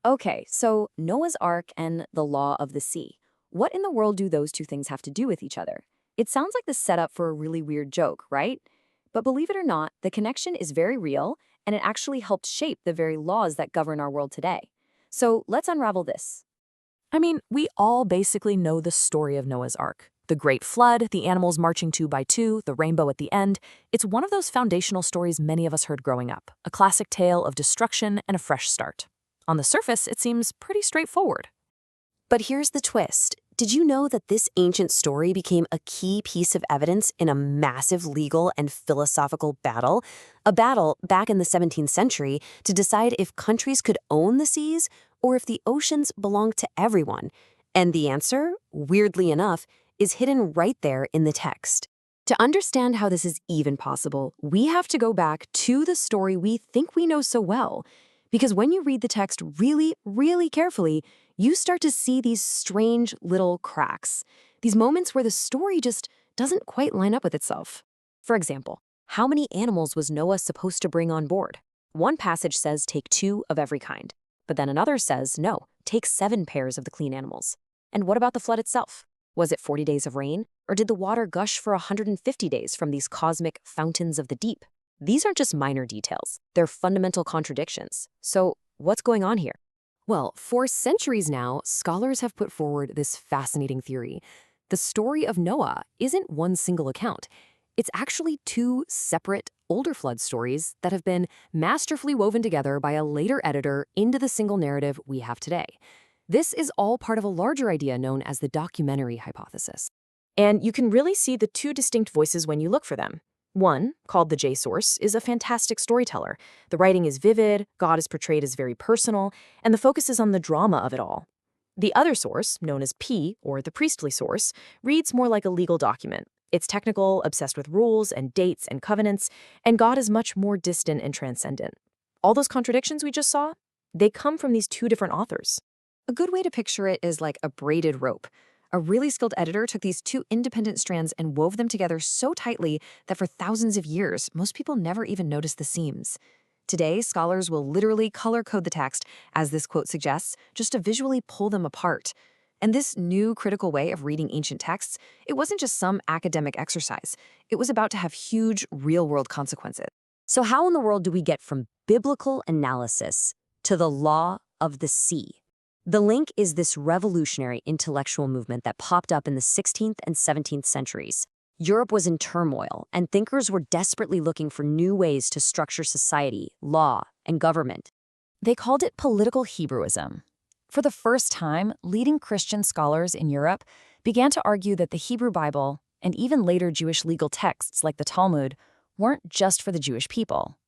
Okay, so Noah's Ark and the Law of the Sea. What in the world do those two things have to do with each other? It sounds like the setup for a really weird joke, right? But believe it or not, the connection is very real, and it actually helped shape the very laws that govern our world today. So let's unravel this. I mean, we all basically know the story of Noah's Ark. The Great Flood, the animals marching two by two, the rainbow at the end. It's one of those foundational stories many of us heard growing up, a classic tale of destruction and a fresh start. On the surface, it seems pretty straightforward. But here's the twist. Did you know that this ancient story became a key piece of evidence in a massive legal and philosophical battle? A battle back in the 17th century to decide if countries could own the seas or if the oceans belonged to everyone. And the answer, weirdly enough, is hidden right there in the text. To understand how this is even possible, we have to go back to the story we think we know so well. Because when you read the text really, really carefully, you start to see these strange little cracks, these moments where the story just doesn't quite line up with itself. For example, how many animals was Noah supposed to bring on board? One passage says take 2 of every kind, but then another says no, take 7 pairs of the clean animals. And what about the flood itself? Was it 40 days of rain, or did the water gush for 150 days from these cosmic fountains of the deep? These aren't just minor details, they're fundamental contradictions. So what's going on here? Well, for centuries now, scholars have put forward this fascinating theory. The story of Noah isn't one single account. It's actually 2 separate, older flood stories that have been masterfully woven together by a later editor into the single narrative we have today. This is all part of a larger idea known as the documentary hypothesis. And you can really see the 2 distinct voices when you look for them. One, called the J source, is a fantastic storyteller. The writing is vivid, God is portrayed as very personal, and the focus is on the drama of it all. The other source, known as P, or the priestly source, reads more like a legal document. It's technical, obsessed with rules and dates and covenants, and God is much more distant and transcendent. All those contradictions we just saw, they come from these 2 different authors. A good way to picture it is like a braided rope. A really skilled editor took these 2 independent strands and wove them together so tightly that for thousands of years, most people never even noticed the seams. Today, scholars will literally color code the text, as this quote suggests, just to visually pull them apart. And this new critical way of reading ancient texts, it wasn't just some academic exercise. It was about to have huge real-world consequences. So how in the world do we get from biblical analysis to the law of the sea? The link is this revolutionary intellectual movement that popped up in the 16th and 17th centuries. Europe was in turmoil, and thinkers were desperately looking for new ways to structure society, law, and government. They called it political Hebrewism. For the first time, leading Christian scholars in Europe began to argue that the Hebrew Bible, and even later Jewish legal texts like the Talmud, weren't just for the Jewish people.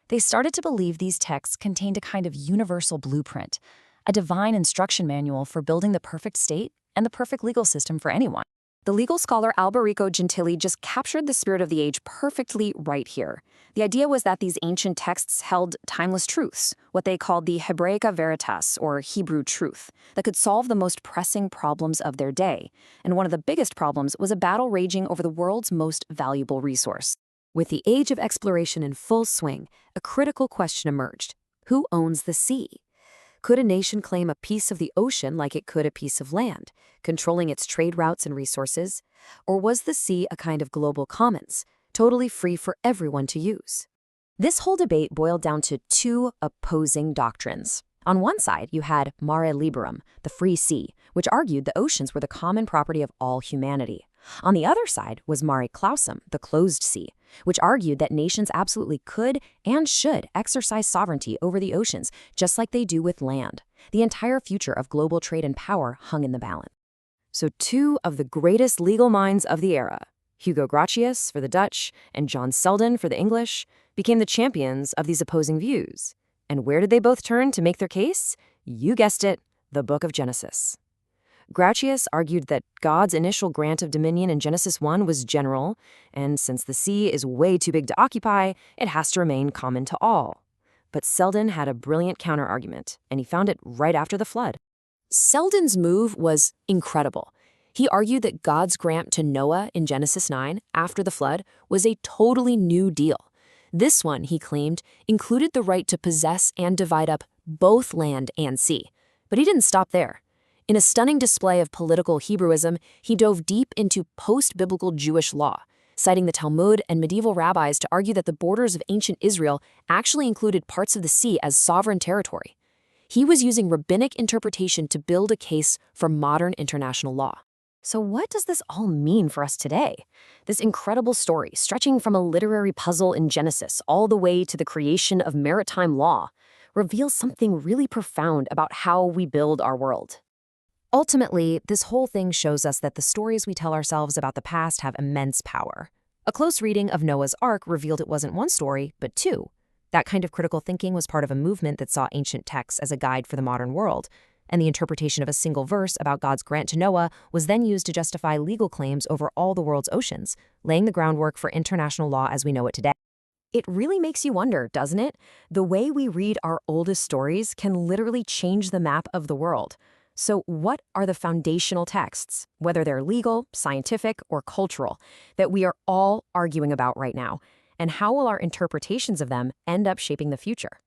They started to believe these texts contained a kind of universal blueprint, a divine instruction manual for building the perfect state and the perfect legal system for anyone. The legal scholar Alberico Gentili just captured the spirit of the age perfectly right here. The idea was that these ancient texts held timeless truths, what they called the Hebraica Veritas, or Hebrew truth, that could solve the most pressing problems of their day. And one of the biggest problems was a battle raging over the world's most valuable resource. With the age of exploration in full swing, a critical question emerged. Who owns the sea? Could a nation claim a piece of the ocean like it could a piece of land, controlling its trade routes and resources? Or was the sea a kind of global commons, totally free for everyone to use? This whole debate boiled down to 2 opposing doctrines. On one side, you had mare liberum, the free sea, which argued the oceans were the common property of all humanity. On the other side was mare clausum, the closed sea, which argued that nations absolutely could and should exercise sovereignty over the oceans, just like they do with land. The entire future of global trade and power hung in the balance. So 2 of the greatest legal minds of the era, Hugo Grotius for the Dutch and John Selden for the English, became the champions of these opposing views. And where did they both turn to make their case? You guessed it, the Book of Genesis. Grotius argued that God's initial grant of dominion in Genesis 1 was general, and since the sea is way too big to occupy, it has to remain common to all. But Selden had a brilliant counter-argument, and he found it right after the flood. Selden's move was incredible. He argued that God's grant to Noah in Genesis 9, after the flood, was a totally new deal. This one, he claimed, included the right to possess and divide up both land and sea. But he didn't stop there. In a stunning display of political Hebrewism, he dove deep into post-biblical Jewish law, citing the Talmud and medieval rabbis to argue that the borders of ancient Israel actually included parts of the sea as sovereign territory. He was using rabbinic interpretation to build a case for modern international law. So what does this all mean for us today? This incredible story, stretching from a literary puzzle in Genesis all the way to the creation of maritime law, reveals something really profound about how we build our world. Ultimately, this whole thing shows us that the stories we tell ourselves about the past have immense power. A close reading of Noah's Ark revealed it wasn't one story, but two. That kind of critical thinking was part of a movement that saw ancient texts as a guide for the modern world, and the interpretation of a single verse about God's grant to Noah was then used to justify legal claims over all the world's oceans, laying the groundwork for international law as we know it today. It really makes you wonder, doesn't it? The way we read our oldest stories can literally change the map of the world. So what are the foundational texts, whether they're legal, scientific, or cultural, that we are all arguing about right now? And how will our interpretations of them end up shaping the future?